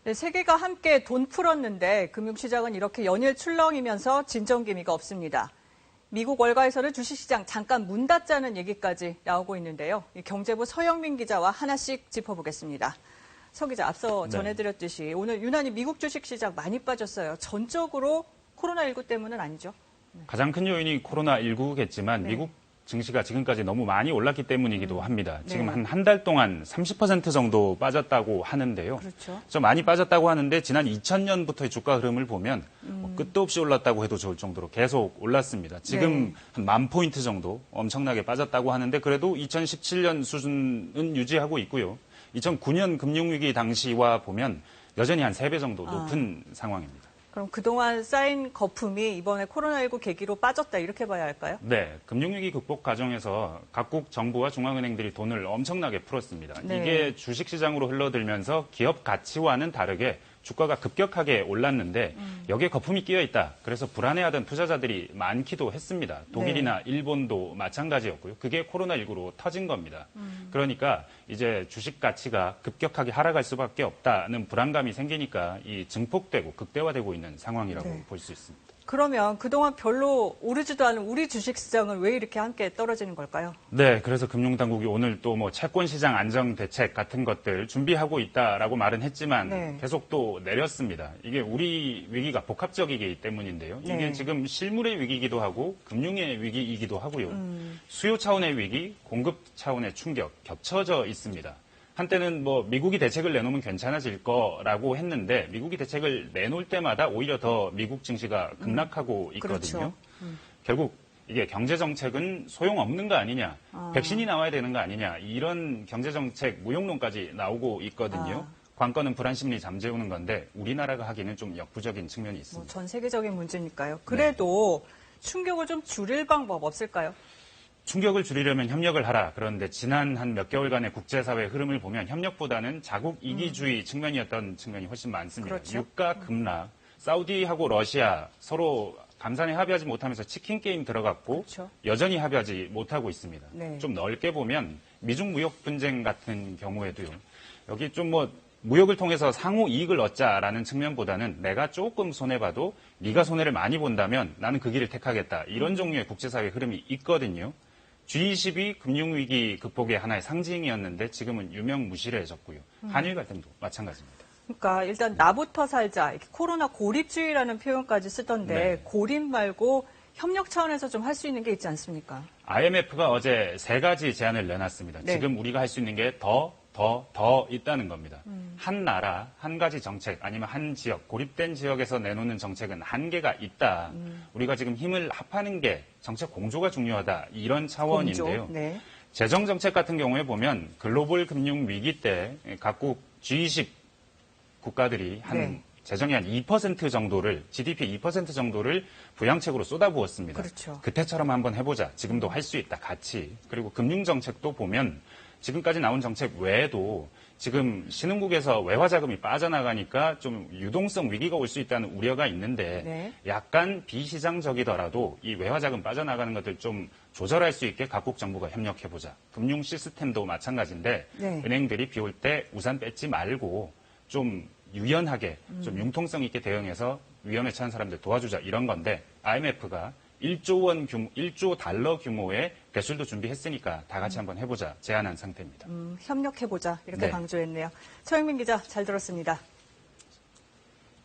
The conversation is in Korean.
네, 세계가 함께 돈 풀었는데 금융시장은 이렇게 연일 출렁이면서 진정기미가 없습니다. 미국 월가에서는 주식시장 잠깐 문 닫자는 얘기까지 나오고 있는데요. 경제부 서영민 기자와 하나씩 짚어보겠습니다. 서 기자, 앞서 전해드렸듯이 오늘 유난히 미국 주식시장 많이 빠졌어요. 전적으로 코로나19 때문은 아니죠? 가장 큰 요인이 코로나19겠지만 미국 증시가 지금까지 너무 많이 올랐기 때문이기도 합니다. 지금 한 달 동안 30% 정도 빠졌다고 하는데요. 그렇죠. 좀 많이 빠졌다고 하는데 지난 2000년부터의 주가 흐름을 보면 끝도 없이 올랐다고 해도 좋을 정도로 계속 올랐습니다. 지금 한 10,000포인트 정도 엄청나게 빠졌다고 하는데 그래도 2017년 수준은 유지하고 있고요. 2009년 금융위기 당시와 보면 여전히 한 3배 정도 높은 상황입니다. 그럼 그동안 쌓인 거품이 이번에 코로나19 계기로 빠졌다 이렇게 봐야 할까요? 네. 금융위기 극복 과정에서 각국 정부와 중앙은행들이 돈을 엄청나게 풀었습니다. 이게 주식시장으로 흘러들면서 기업 가치와는 다르게 주가가 급격하게 올랐는데 여기에 거품이 끼어 있다. 그래서 불안해하던 투자자들이 많기도 했습니다. 독일이나 일본도 마찬가지였고요. 그게 코로나19로 터진 겁니다. 그러니까 이제 주식 가치가 급격하게 하락할 수밖에 없다는 불안감이 생기니까 이 증폭되고 극대화되고 있는 상황이라고 볼 수 있습니다. 그러면 그동안 별로 오르지도 않은 우리 주식시장은 왜 이렇게 함께 떨어지는 걸까요? 네, 그래서 금융당국이 오늘 또 뭐 채권시장 안정대책 같은 것들 준비하고 있다라고 말은 했지만 계속 또 내렸습니다. 이게 우리 위기가 복합적이기 때문인데요. 이게 지금 실물의 위기이기도 하고 금융의 위기이기도 하고요. 수요 차원의 위기, 공급 차원의 충격 겹쳐져 있습니다. 한때는 뭐 미국이 대책을 내놓으면 괜찮아질 거라고 했는데 미국이 대책을 내놓을 때마다 오히려 더 미국 증시가 급락하고 있거든요. 그렇죠. 결국 이게 경제정책은 소용없는 거 아니냐, 백신이 나와야 되는 거 아니냐 이런 경제정책 무용론까지 나오고 있거든요. 관건은 불안심리 잠재우는 건데 우리나라가 하기는 좀 역부족인 측면이 있습니다. 전 세계적인 문제니까요. 그래도 충격을 좀 줄일 방법 없을까요? 충격을 줄이려면 협력을 하라. 그런데 지난 한 몇 개월간의 국제사회 흐름을 보면 협력보다는 자국 이기주의 측면이었던 측면이 훨씬 많습니다. 그렇죠. 유가 급락, 사우디하고 러시아 서로 감산에 합의하지 못하면서 치킨 게임 들어갔고 여전히 합의하지 못하고 있습니다. 좀 넓게 보면 미중 무역 분쟁 같은 경우에도요. 여기 좀 뭐 무역을 통해서 상호 이익을 얻자라는 측면보다는 내가 조금 손해봐도 네가 손해를 많이 본다면 나는 그 길을 택하겠다. 이런 종류의 국제사회 흐름이 있거든요. G20이 금융위기 극복의 하나의 상징이었는데 지금은 유명무실해졌고요. 한일 갈등도 마찬가지입니다. 그러니까 일단 나부터 살자. 이렇게 코로나 고립주의라는 표현까지 쓰던데 고립 말고 협력 차원에서 좀 할 수 있는 게 있지 않습니까? IMF가 어제 3가지 제안을 내놨습니다. 지금 우리가 할 수 있는 게 더 있다는 겁니다. 한 나라, 한 가지 정책 아니면 한 지역, 고립된 지역에서 내놓는 정책은 한계가 있다. 우리가 지금 힘을 합하는 게 정책 공조가 중요하다. 이런 차원인데요. 재정 정책 같은 경우에 보면 글로벌 금융 위기 때 각국 G20 국가들이 재정의 한 2% 정도를, GDP 2% 정도를 부양책으로 쏟아부었습니다. 그때처럼 한번 해보자. 지금도 할 수 있다. 같이. 그리고 금융 정책도 보면 지금까지 나온 정책 외에도 지금 신흥국에서 외화 자금이 빠져나가니까 좀 유동성 위기가 올 수 있다는 우려가 있는데 약간 비시장적이더라도 이 외화 자금 빠져나가는 것들 좀 조절할 수 있게 각국 정부가 협력해보자. 금융 시스템도 마찬가지인데 은행들이 비올 때 우산 뺏지 말고 좀 유연하게 좀 융통성 있게 대응해서 위험에 처한 사람들 도와주자 이런 건데 IMF가 1조 달러 규모의 대출도 준비했으니까 다 같이 한번 해보자 제안한 상태입니다. 협력해보자 이렇게 강조했네요. 서영민 기자 잘 들었습니다.